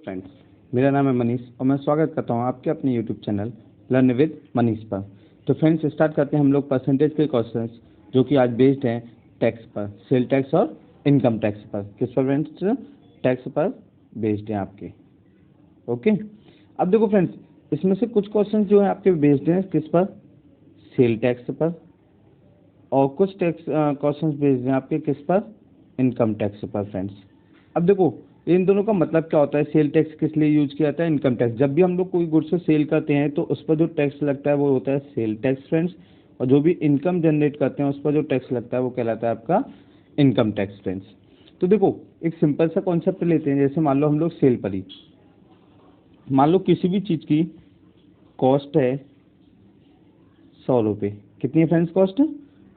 Friends, मेरा नाम है मनीष और मैं स्वागत करता हूं आपके अपने YouTube channel learn with Manish पर। तो फ्रेंड्स, स्टार्ट करते हैं हम लोग परसेंटेज के क्वेश्चंस जो कि आज बेस्ड हैं टैक्स पर, सेल टैक्स और इनकम टैक्स पर। किस पर फ्रेंड्स? टैक्स पर बेस्ड हैं आपके। ओके, अब देखो फ्रेंड्स, इसमें से कुछ क्वेश्चन जो है आपके बेस्ड हैं किस पर? सेल टैक्स पर, और कुछ टैक्स क्वेश्चन बेस्ड हैं आपके किस पर? इनकम टैक्स पर। फ्रेंड्स, अब देखो इन दोनों का मतलब क्या होता है। सेल टैक्स किस लिए यूज किया जाता है? Income tax. जब भी हम लोग कोई गुड्स सेल करते हैं तो उस पर जो टैक्स लगता है वो होता है सेल टैक्स फ्रेंड्स, और जो भी इनकम जनरेट करते हैं उस पर जो टैक्स लगता है वो कहलाता है आपका इनकम टैक्स फ्रेंड्स। तो देखो एक सिंपल सा कॉन्सेप्ट लेते हैं। जैसे मान लो हम लोग सेल पर ही, मान लो किसी भी चीज़ की कॉस्ट है 100 रुपये। कितनी है फ्रेंड्स कॉस्ट?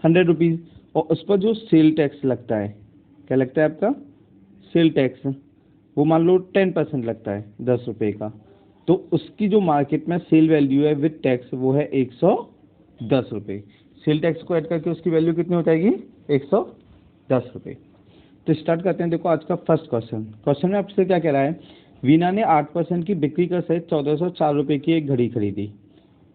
100 रुपीज़। और उस पर जो सेल टैक्स लगता है, क्या लगता है आपका? Sale tax. वो मान लो 10% लगता है 10 रुपये का। तो उसकी जो मार्केट में सेल वैल्यू है विद टैक्स वो है 110 रुपये। सेल टैक्स को ऐड करके उसकी वैल्यू कितनी हो जाएगी? 110 रुपये। तो स्टार्ट करते हैं। देखो आज का फर्स्ट क्वेश्चन में आपसे क्या कह रहा है? वीना ने 8% की बिक्री कर सहित 1404 रुपये की एक घड़ी खरीदी।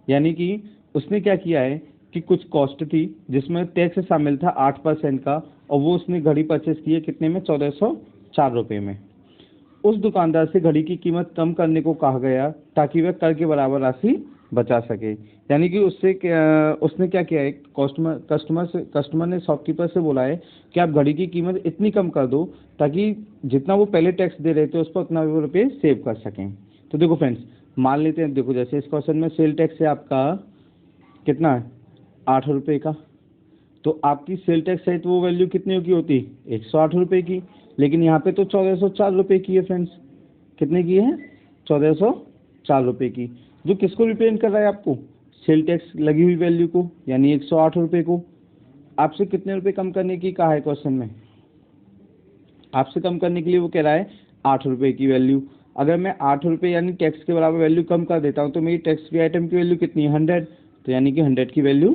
यानी कि उसने क्या किया है कि कुछ कॉस्ट थी जिसमें टैक्स शामिल था 8% का, और वो उसने घड़ी परचेस की है कितने में? 1404 रुपये में। उस दुकानदार से घड़ी की कीमत कम करने को कहा गया ताकि वह कर के बराबर राशि बचा सके। यानी कि उसने क्या किया है? कस्टमर ने शॉपकीपर से बोला है कि आप घड़ी की कीमत इतनी कम कर दो ताकि जितना वो पहले टैक्स दे रहे थे उस पर उतना वो रुपये सेव कर सकें। तो देखो फ्रेंड्स, मान लेते हैं, देखो जैसे इस क्वेश्चन में सेल टैक्स है आपका कितना है? 8 रुपये का। तो आपकी सेल टैक्स सहित वो वैल्यू कितने की होती? 108 रुपये की। लेकिन यहाँ पे तो 1404 रुपये की है फ्रेंड्स। कितने की है? 1404 रुपये की, जो किसको रिप्रेजेंट कर रहा है आपको? सेल टैक्स लगी हुई वैल्यू को, यानी 108 रुपये को। आपसे कितने रुपये कम करने की कहा है क्वेश्चन में? आपसे कम करने के लिए वो कह रहा है 8 रुपये की वैल्यू। अगर मैं 8 रुपये यानी टैक्स के बराबर वैल्यू कम कर देता हूँ तो मेरी टैक्स फ्री आइटम की वैल्यू कितनी है? 100। तो यानी कि 100 की वैल्यू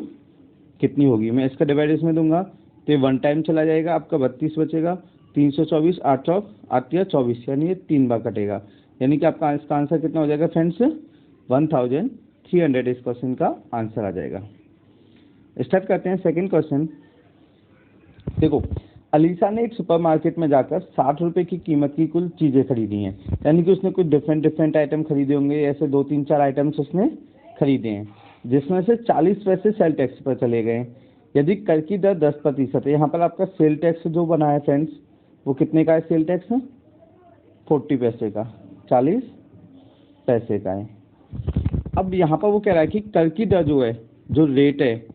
कितनी होगी? मैं इसका डिवाइड इसमें दूंगा तो ये 1 टाइम चला जाएगा, आपका 32 बचेगा। 324 8 8 या 24, यानी ये 3 बार कटेगा। यानी कि आपका इसका आंसर कितना हो जाएगा फ्रेंड्स? 1300 इस क्वेश्चन का आंसर आ जाएगा। स्टार्ट करते हैं सेकंड क्वेश्चन। देखो, अलीसा ने एक सुपरमार्केट में जाकर 60 रुपये की कीमत की कुल चीज़ें खरीदी हैं। यानी कि उसने कुछ डिफरेंट आइटम खरीदे होंगे, ऐसे 2-3-4 आइटम्स उसने खरीदे हैं जिसमें से 40 पैसे सेल टैक्स पर चले गए। यदि कर की दर 10% है, यहाँ पर आपका सेल टैक्स जो बना है फ्रेंड्स वो कितने का है? सेल टैक्स 40 पैसे का, 40 पैसे का है। अब यहाँ पर वो कह रहा है कि कर की दर जो है, जो रेट है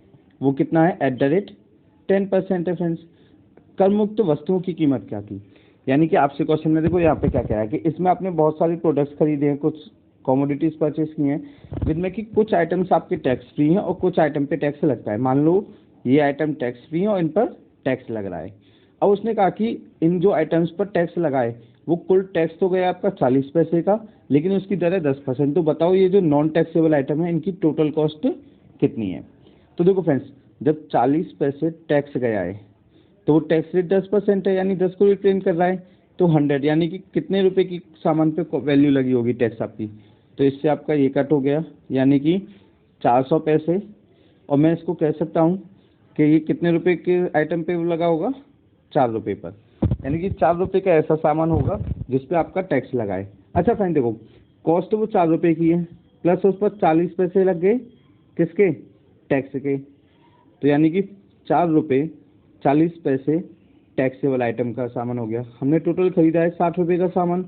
वो कितना है? @10% है फ्रेंड्स। कर मुक्त वस्तुओं की कीमत क्या थी? यानी कि आपसे क्वेश्चन में देखो यहाँ पे क्या कह रहा है कि इसमें आपने बहुत सारे प्रोडक्ट्स खरीदे हैं, कुछ कमोडिटीज परचेस की हैं, जिनमें कि कुछ आइटम्स आपके टैक्स फ्री हैं और कुछ आइटम पे टैक्स लगता है। मान लो ये आइटम टैक्स फ्री है और इन पर टैक्स लग रहा है। अब उसने कहा कि इन जो आइटम्स पर टैक्स लगाए वो कुल टैक्स तो गया आपका 40 पैसे का, लेकिन उसकी दर है 10%। तो बताओ ये जो नॉन टैक्सेबल आइटम है इनकी टोटल कॉस्ट कितनी है? तो देखो फ्रेंड्स, जब 40 पैसे टैक्स गया है तो वो टैक्स रेट 10% है, यानी 10 को रिप्रेजेंट कर रहा है। तो 100 यानी कि कितने रुपए की सामान पे वैल्यू लगी होगी टैक्स आपकी? तो इससे आपका ये कट हो गया, यानी कि 400 पैसे। और मैं इसको कह सकता हूँ कि ये कितने रुपए के आइटम पे लगा होगा? 4 रुपये पर। यानी कि 4 रुपये का ऐसा सामान होगा जिस पे आपका टैक्स लगा है। अच्छा फ्रेंड देखो, कॉस्ट वो 4 रुपये की है, प्लस उस पर 40 पैसे लग गए किसके? टैक्स के। तो यानी कि 4 रुपये 40 पैसे टैक्सेबल आइटम का सामान हो गया। हमने टोटल खरीदा है 60 रुपये का सामान,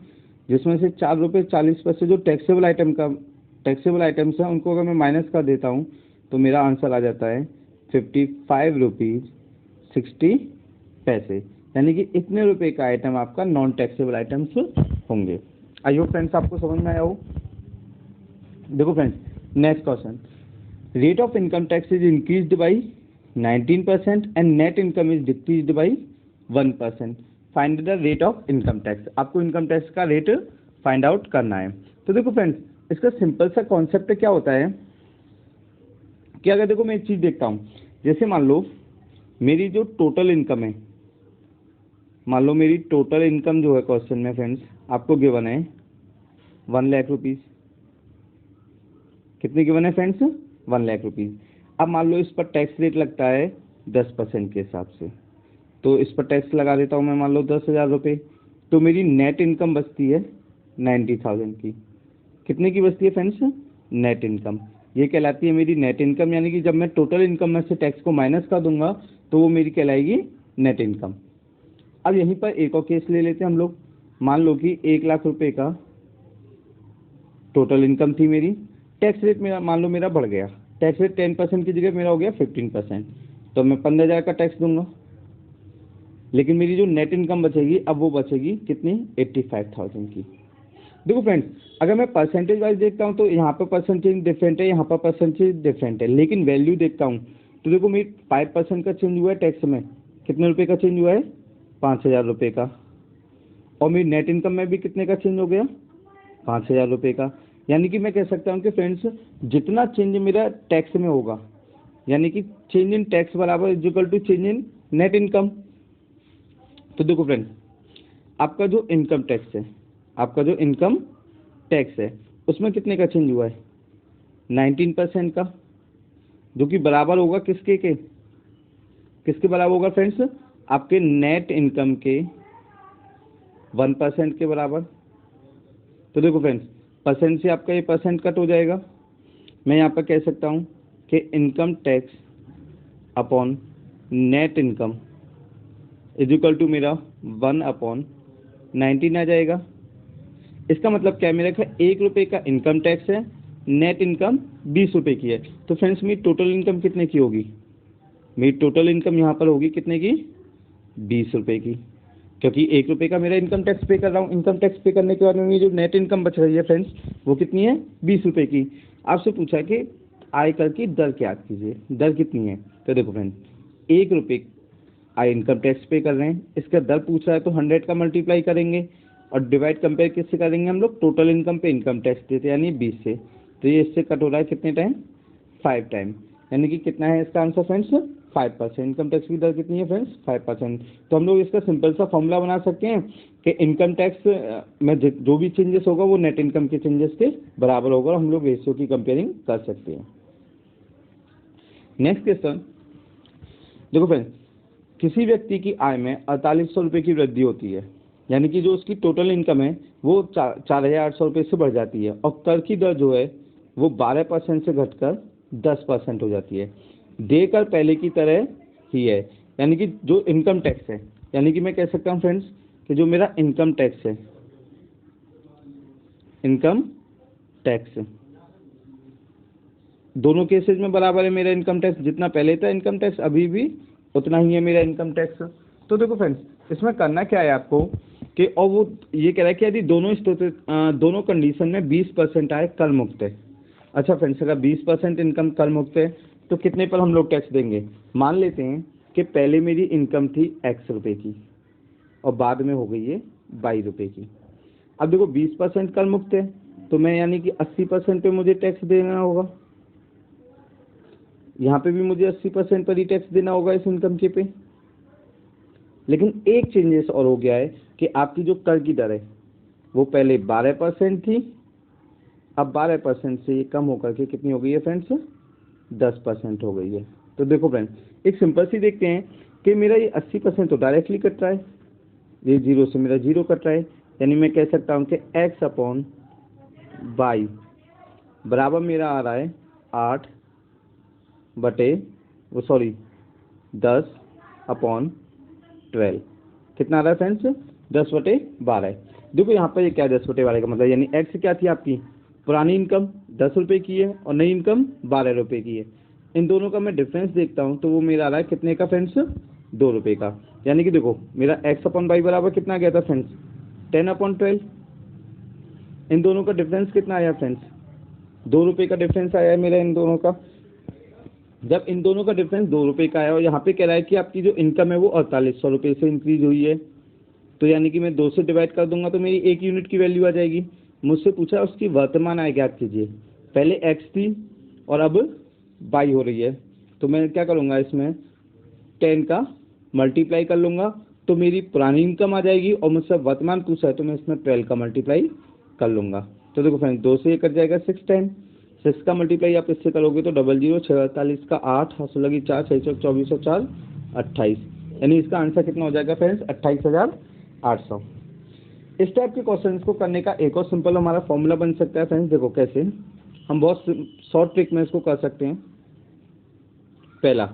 जिसमें से 4 रुपये 40 पैसे जो टैक्सेबल आइटम्स हैं उनको अगर मैं माइनस कर देता हूँ तो मेरा आंसर आ जाता है 55 रुपीज़ 60 पैसे। यानी कि इतने रुपए का आइटम आपका नॉन टैक्सेबल आइटम्स होंगे। आई होप फ्रेंड्स आपको समझ में आया हो। देखो friends, next question. Rate of income tax is increased by 19% and net income is decreased by 1%। Find the rate of income tax. आपको इनकम टैक्स का रेट फाइंड आउट करना है। तो देखो फ्रेंड्स, इसका सिंपल सा कॉन्सेप्ट क्या होता है कि अगर देखो मैं एक चीज़ देखता हूँ, जैसे मान लो मेरी जो टोटल इनकम है, मान लो मेरी टोटल इनकम जो है क्वेश्चन में फ्रेंड्स आपको गिवन है 1,00,000 रुपीज़। कितने की बने फ्रेंड्स? 1,00,000 रुपीज़। अब मान लो इस पर टैक्स रेट लगता है 10% के हिसाब से, तो इस पर टैक्स लगा देता हूँ मैं, मान लो 10,000 रुपये। तो मेरी नेट इनकम बचती है 90,000 की। कितने की बचती है फ्रेंड्स? Net income. ये कहलाती है मेरी नेट इनकम, यानी कि जब मैं टोटल इनकम में से टैक्स को माइनस कर दूंगा तो वो मेरी कहलाएगी नेट इनकम। अब यहीं पर एक और केस ले लेते हैं हम लोग। मान लो कि 1,00,000 रुपये का टोटल इनकम थी मेरी, टैक्स रेट मेरा मान लो मेरा बढ़ गया, टैक्स रेट 10% की जगह मेरा हो गया 15%, तो मैं 15,000 का टैक्स दूंगा। लेकिन मेरी जो नेट इनकम बचेगी अब वो बचेगी कितनी? 85,000 की। देखो फ्रेंड्स, अगर मैं परसेंटेज वाइज देखता हूँ तो यहाँ पर परसेंटेज डिफरेंट है, यहाँ पर परसेंटेज डिफरेंट है, लेकिन वैल्यू देखता हूँ तो देखो मेरी 5% का चेंज हुआ है टैक्स में। कितने रुपए का चेंज हुआ है? 5,000 रुपये का। और मेरी नेट इनकम में भी कितने का चेंज हो गया? 5,000 रुपये का। यानी कि मैं कह सकता हूँ कि फ्रेंड्स, जितना चेंज मेरा टैक्स में होगा, यानी कि चेंज इन टैक्स बराबर is equal to change in net income. तो देखो फ्रेंड्स, आपका जो इनकम टैक्स है, आपका जो इनकम टैक्स है उसमें कितने का चेंज हुआ है? 19% का, जो कि बराबर होगा किसके के? किसके बराबर होगा फ्रेंड्स? आपके नेट इनकम के 1% के बराबर। तो देखो फ्रेंड्स, परसेंट से आपका ये परसेंट कट हो जाएगा। मैं यहाँ पर कह सकता हूँ कि income tax upon net income is equal to मेरा 1/19 आ जाएगा। इसका मतलब क्या है? मेरे का 1 रुपये का इनकम टैक्स है, नेट इनकम 20 रुपये की है। तो फ्रेंड्स, मेरी टोटल इनकम कितने की होगी? मेरी टोटल इनकम यहाँ पर होगी कितने की? 20 रुपये की, क्योंकि 1 रुपये का मेरा इनकम टैक्स पे कर रहा हूँ। इनकम टैक्स पे करने के बाद में जो नेट इनकम बच रही है फ्रेंड्स, वो कितनी है? 20 रुपये की। आपसे पूछा कि आयकर की दर क्या कीजिए, दर कितनी है? तो देखो फ्रेंड्स, 1 रुपये आय इनकम टैक्स पे कर रहे हैं, इसका दर पूछ रहा है तो 100 का मल्टीप्लाई करेंगे और डिवाइड कंपेयर किससे करेंगे हम लोग? टोटल इनकम पे इनकम टैक्स देते हैं, यानी 20 से। तो ये इससे कट हो रहा है कितने टाइम? 5 टाइम। यानी कि कितना है इसका आंसर फ्रेंड्स? 5%। इनकम टैक्स की दर कितनी है फ्रेंड्स? 5%। तो हम लोग इसका सिंपल सा फॉर्मूला बना सकते हैं कि इनकम टैक्स में जो भी चेंजेस होगा वो नेट इनकम के चेंजेस के बराबर होगा, और हम लोग रेशियो की कंपेयरिंग कर सकते हैं। नेक्स्ट क्वेश्चन देखो फ्रेंड्स, किसी व्यक्ति की आय में 4800 रुपये की वृद्धि होती है, यानी कि जो उसकी टोटल इनकम है वो 4,800 रुपये से बढ़ जाती है, और कर की दर जो है वो 12% से घटकर 10% हो जाती है। देकर पहले की तरह ही है, यानी कि जो इनकम टैक्स है, यानी कि मैं कह सकता हूँ फ्रेंड्स कि जो मेरा इनकम टैक्स है, इनकम टैक्स दोनों केसेस में बराबर है। मेरा इनकम टैक्स जितना पहले था इनकम टैक्स अभी भी उतना ही है मेरा इनकम टैक्स। तो देखो फ्रेंड्स, इसमें करना क्या है आपको कि, और वो ये कह रहा है कि यदि दोनों कंडीशन में 20% आय कर मुक्त है। अच्छा फ्रेंड्स, अगर 20% इनकम कर मुक्त है तो कितने पर हम लोग टैक्स देंगे? मान लेते हैं कि पहले मेरी इनकम थी X रुपये की और बाद में हो गई है 22 रुपये की। अब देखो 20% कर मुक्त है तो मैं यानी कि 80% पे मुझे टैक्स देना होगा। यहाँ पे भी मुझे 80% पर ही टैक्स देना होगा इस इनकम के पे। लेकिन एक चेंजेस और हो गया है कि आपकी जो कर की दर है वो पहले 12% थी, अब 12% से ये कम होकर के कितनी हो गई है फ्रेंड्स? 10% हो गई है। तो देखो फ्रेंड्स, एक सिंपल सी देखते हैं कि मेरा ये 80% तो डायरेक्टली कट रहा है, ये 0 से मेरा 0 कट रहा है, यानी मैं कह सकता हूँ कि X/22 बराबर मेरा आ रहा है 10/12। कितना आ रहा है फ्रेंड्स? 10/12। देखो यहाँ पर ये क्या है 10/12 का मतलब, यानी X क्या थी आपकी? पुरानी इनकम 10 रुपये की है और नई इनकम 12 रुपये की है। इन दोनों का मैं डिफरेंस देखता हूँ तो वो मेरा आ रहा है कितने का फ्रेंड्स? 2 रुपये का। यानी कि देखो मेरा X/22 बराबर कितना गया था फ्रेंड्स? 10/12। इन दोनों का डिफरेंस कितना आया फ्रेंड्स? 2 रुपये का डिफरेंस आया है मेरा इन दोनों का। जब इन दोनों का डिफरेंस 2 रुपये का आया और यहाँ पे कह रहा है कि आपकी जो इनकम है वो 4800 रुपये से इंक्रीज हुई है, तो यानी कि मैं 2 से डिवाइड कर दूंगा तो मेरी 1 यूनिट की वैल्यू आ जाएगी। मुझसे पूछा उसकी वर्तमान आय ज्ञात कीजिए। पहले X थी और अब Y हो रही है, तो मैं क्या करूँगा, इसमें 10 का मल्टीप्लाई कर लूँगा तो मेरी पुरानी इनकम आ जाएगी, और मुझसे वर्तमान पूछा है तो मैं इसमें 12 का मल्टीप्लाई कर लूँगा। तो देखो फ्रेंड्स 2 से ये कट जाएगा 6 टाइम, 6 का मल्टीप्लाई आप इससे करोगे तो 00, 6 48 का 8, हाथों लगी 4, 6 24 4, 28, यानी इसका आंसर कितना हो जाएगा फ्रेंड्स 28,800। इस टाइप के क्वेश्चंस को करने का एक और सिंपल हमारा फॉर्मूला बन सकता है फ्रेंड्स। देखो कैसे हम बहुत शॉर्ट ट्रिक में इसको कर सकते हैं। पहला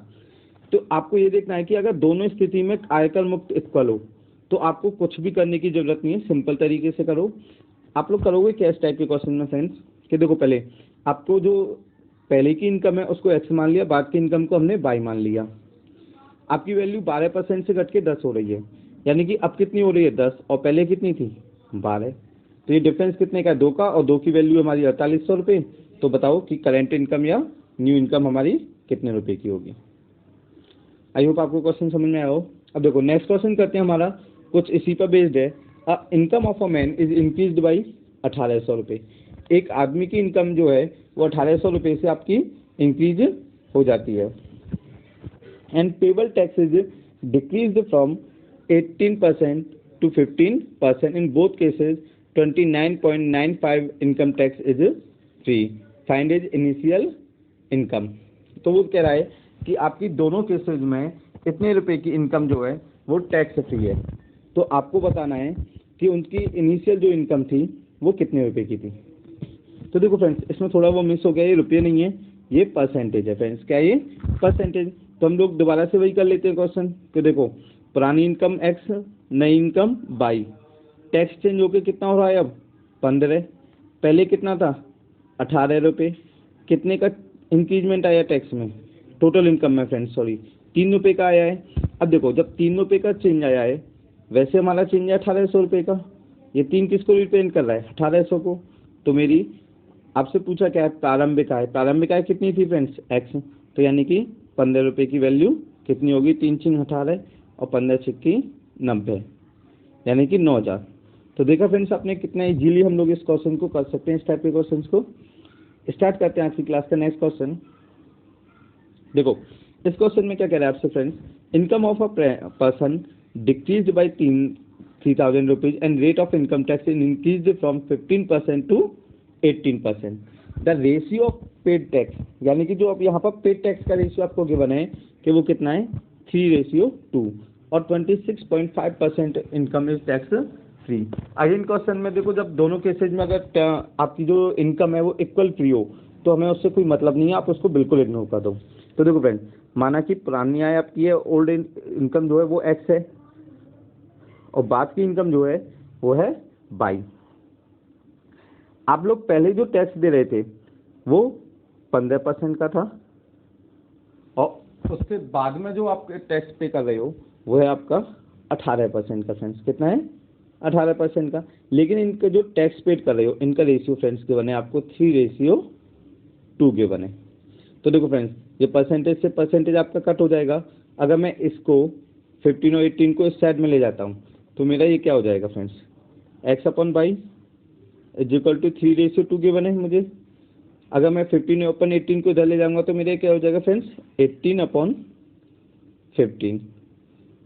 तो आपको ये देखना है कि अगर दोनों स्थिति में आयकर मुक्त इक्वल हो तो आपको कुछ भी करने की जरूरत नहीं है, सिंपल तरीके से करो। आप लोग करोगे क्या इस टाइप के क्वेश्चन में फ्रेंड्स कि देखो पहले आपको जो पहले की इनकम है उसको एक्स मान लिया, बाद की इनकम को हमने वाई मान लिया। आपकी वैल्यू 12% से घट के 10 हो रही है, यानी कि अब कितनी हो रही है 10 और पहले कितनी थी 12। तो ये डिफरेंस कितने का है 2 का, और 2 की वैल्यू हमारी 4800 रुपये। तो बताओ कि करंट इनकम या न्यू इनकम हमारी कितने रुपए की होगी। आई होप आपको क्वेश्चन समझ में आया हो। अब देखो नेक्स्ट क्वेश्चन करते हैं, हमारा कुछ इसी पर बेस्ड है। Income of a man is increased by 1800 रुपये। एक आदमी की इनकम जो है वो 1800 रुपये से आपकी इंक्रीज हो जाती है। And payable tax is decreased from 18% to 15%। In both cases 29.95 income tax is free. Find is initial income. तो वो कह रहा है कि आपकी दोनों केसेज में इतने रुपए की इनकम जो है वो टैक्स फ्री है। तो आपको बताना है कि उनकी इनिशियल जो इनकम थी वो कितने रुपए की थी। तो देखो फ्रेंड्स इसमें थोड़ा वो मिस हो गया, ये रुपये नहीं है ये परसेंटेज है फ्रेंड्स। क्या है ये परसेंटेज। तो हम लोग दोबारा से वही कर लेते हैं क्वेश्चन। तो देखो पुरानी इनकम एक्स, नई इनकम बाई, टैक्स चेंज होके कितना हो रहा है अब 15। पहले कितना था 18 रुपये। कितने का इंक्रीजमेंट आया टैक्स में टोटल इनकम में फ्रेंड्स, सॉरी 3 रुपये का आया है। अब देखो जब 3 रुपये का चेंज आया है, वैसे हमारा चेंज है 1800 रुपये का। ये 3 किसको रिप्रेजेंट कर रहा है 1800 को। तो मेरी आपसे पूछा क्या है प्रारंभिक आय, प्रारंभिक आय कितनी थी फ्रेंड्स एक्स। तो यानी कि 15 रुपये की वैल्यू कितनी होगी 3 छिंग 18 और 15 छिक्की 90, यानी कि 9000। तो देखा फ्रेंड्स आपने कितना इजीली हम लोग इस क्वेश्चन को कर सकते हैं। इस टाइप के क्वेश्चन को स्टार्ट करते हैं आज की क्लास का नेक्स्ट क्वेश्चन। देखो इस क्वेश्चन में क्या कह रहा है आपसे friends, income of a person decreased bye 3000 rupees and rate of income tax increased from 15% to 18%। The ratio of paid tax, यानी कि जो अब यहाँ पर पेड टैक्स का रेशियो आपको गिवन है कि वो कितना है 3:2 और 26.5% income is tax free. Again question में देखो जब दोनों केसेज में अगर आपकी जो इनकम है वो इक्वल फ्री हो तो हमें उससे कोई मतलब नहीं है, आप उसको बिल्कुल इग्नोर कर दो। तो देखो फ्रेंड माना कि पुरानी आय आपकी है, ओल्ड इनकम जो है वो एक्स है और बाद की इनकम जो है वो है बाई। आप लोग पहले जो टैक्स दे रहे थे वो 15% का था और उसके बाद में जो आप टैक्स पे कर रहे हो वो है आपका 18% का फ्रेंड्स। कितना है 18% का। लेकिन इनका जो टैक्स पेड कर रहे हो इनका रेशियो फ्रेंड्स के बने आपको 3:2 के बने। तो देखो फ्रेंड्स ये परसेंटेज से परसेंटेज आपका कट हो जाएगा। अगर मैं इसको 15 और 18 को इस साइड में ले जाता हूँ तो मेरा ये क्या हो जाएगा friends x/y is equal to 3:2 के बने मुझे। अगर मैं 15 और 18 को इधर ले जाऊंगा तो मेरे क्या हो जाएगा फ्रेंड्स 18/15।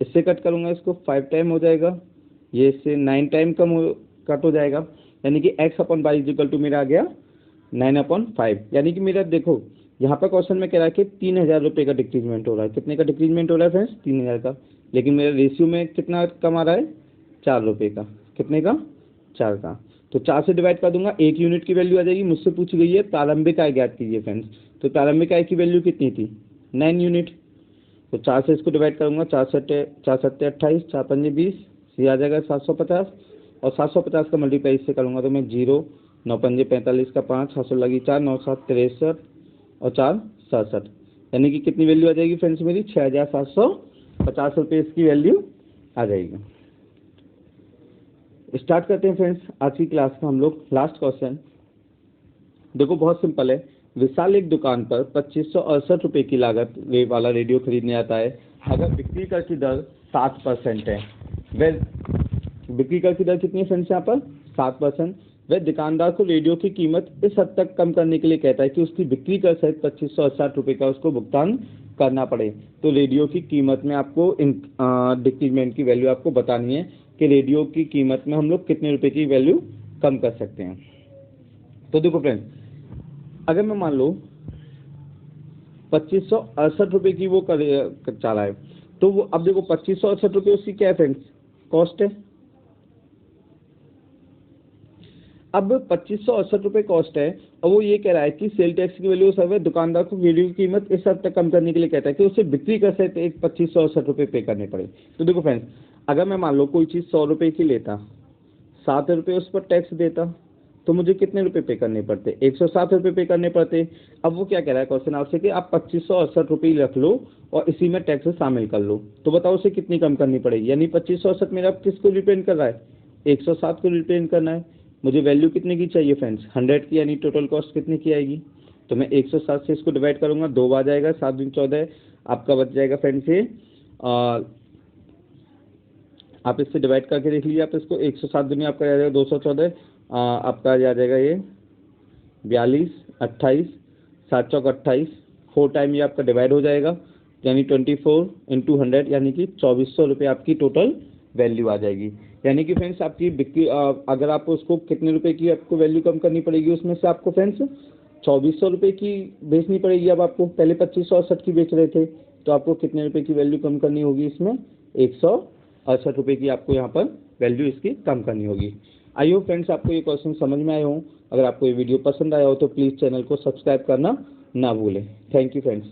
इससे कट करूंगा इसको 5 टाइम हो जाएगा, ये इससे 9 टाइम कट हो जाएगा, यानी कि x/y इज इक्वल टू मेरा आ गया 9/5। यानी कि मेरा देखो यहाँ पर क्वेश्चन में कह रहा है कि 3000 रुपये का डिक्रीजमेंट हो रहा है। कितने का डिक्रीजमेंट हो रहा है फ्रेंड्स 3000 का। लेकिन मेरा रेशियो में कितना कम आ रहा है 4 रुपये का। कितने का 4 का। तो 4 से डिवाइड कर दूंगा, 1 यूनिट की वैल्यू आ जाएगी। मुझसे पूछी गई है प्रारंभिक आय ज्ञात कीजिए फ्रेंड्स। तो प्रारंभिक आय की वैल्यू कितनी थी 9 यूनिट। तो 4 से इसको डिवाइड करूंगा, 4 सत्ते 28, 4 पंजे 20, ये आ जाएगा 750 और 750 का मल्टीप्लाई इससे करूंगा तो मैं 0, 9 पंजे 45 का 5, 7 लगी 4, 9 7 63 और 4 67, यानी कि कितनी वैल्यू आ जाएगी फ्रेंड्स मेरी 6750 रुपये इसकी वैल्यू आ जाएगी। स्टार्ट करते हैं फ्रेंड्स आज की क्लास का हम लोग लास्ट क्वेश्चन। देखो बहुत सिंपल है। विशाल एक दुकान पर 2568 रुपये की लागत वाला रेडियो खरीदने आता है। अगर बिक्री कर की दर 7% है, वह बिक्री कर की दर कितनी है फ्रेंड्स यहाँ पर 7%। वह दुकानदार को रेडियो की कीमत इस हद तक कम करने के लिए कहता है कि उसकी बिक्री कर सहित 2568 रुपये का उसको भुगतान करना पड़े। तो रेडियो की कीमत में आपको डिक्रीजमेंट की वैल्यू आपको बतानी है कि रेडियो की कीमत में हम लोग कितने रुपए की वैल्यू कम कर सकते हैं। तो देखो फ्रेंड्स, अगर मैं मान लो 2568 रुपये की वो चाला है, तो वो अब देखो 2568 रुपये उसकी क्या है फ्रेंड्स, कॉस्ट है। अब 2568 रुपये कॉस्ट है और वो ये कह रहा है कि सेल टैक्स की वैल्यू सब है, दुकानदार को वीडियो की कीमत इस हद तक कम करने के लिए कहता है कि उसे बिक्री कर सकते एक 2568 रुपये पे करने पड़े। तो देखो फ्रेंड्स, अगर मैं मान लो कोई चीज़ 100 रुपये की लेता, 7 रुपये उस पर टैक्स देता, तो मुझे कितने रुपए पे करने पड़ते, 107 रुपये पे करने पड़ते। अब वो क्या कह रहा है क्वेश्चन आपसे कि आप 2568 रुपये रख लो और इसी में टैक्स शामिल कर लो, तो बताओ उसे कितनी कम करनी पड़ेगी। यानी 2568 मेरा किसको रिप्रेजेंट कर रहा है, 107 को रिप्रेजेंट करना है। मुझे वैल्यू कितने की चाहिए फ्रेंड्स, 100 की, यानी टोटल कॉस्ट कितने की आएगी। तो मैं 107 से इसको डिवाइड करूंगा, 2 बार जाएगा, 7 दूनी 14, आपका बच जाएगा फ्रेंड्स ये, आप इससे डिवाइड करके देख लीजिए। आप इसको 107 दुनिया आपका आ जाएगा 214, आपका आ जाएगा ये 42, 28, 7 चौक 28, 4 टाइम ये आपका डिवाइड हो जाएगा, यानी 24 इंटू 100, यानी कि 2400 रुपये आपकी टोटल वैल्यू आ जाएगी। यानी कि फ्रेंड्स आपकी बिक्री, अगर आप उसको कितने रुपए की आपको वैल्यू कम करनी पड़ेगी, उसमें से आपको फ्रेंड्स 2400 रुपये की बेचनी पड़ेगी। अब आपको पहले 2568 की बेच रहे थे, तो आपको कितने रुपए की वैल्यू कम करनी होगी, इसमें 168 रुपये की आपको यहाँ पर वैल्यू इसकी कम करनी होगी। आई होप फ्रेंड्स आपको ये क्वेश्चन समझ में आए हों। अगर आपको ये वीडियो पसंद आया हो तो प्लीज़ चैनल को सब्सक्राइब करना ना भूलें। Thank you friends.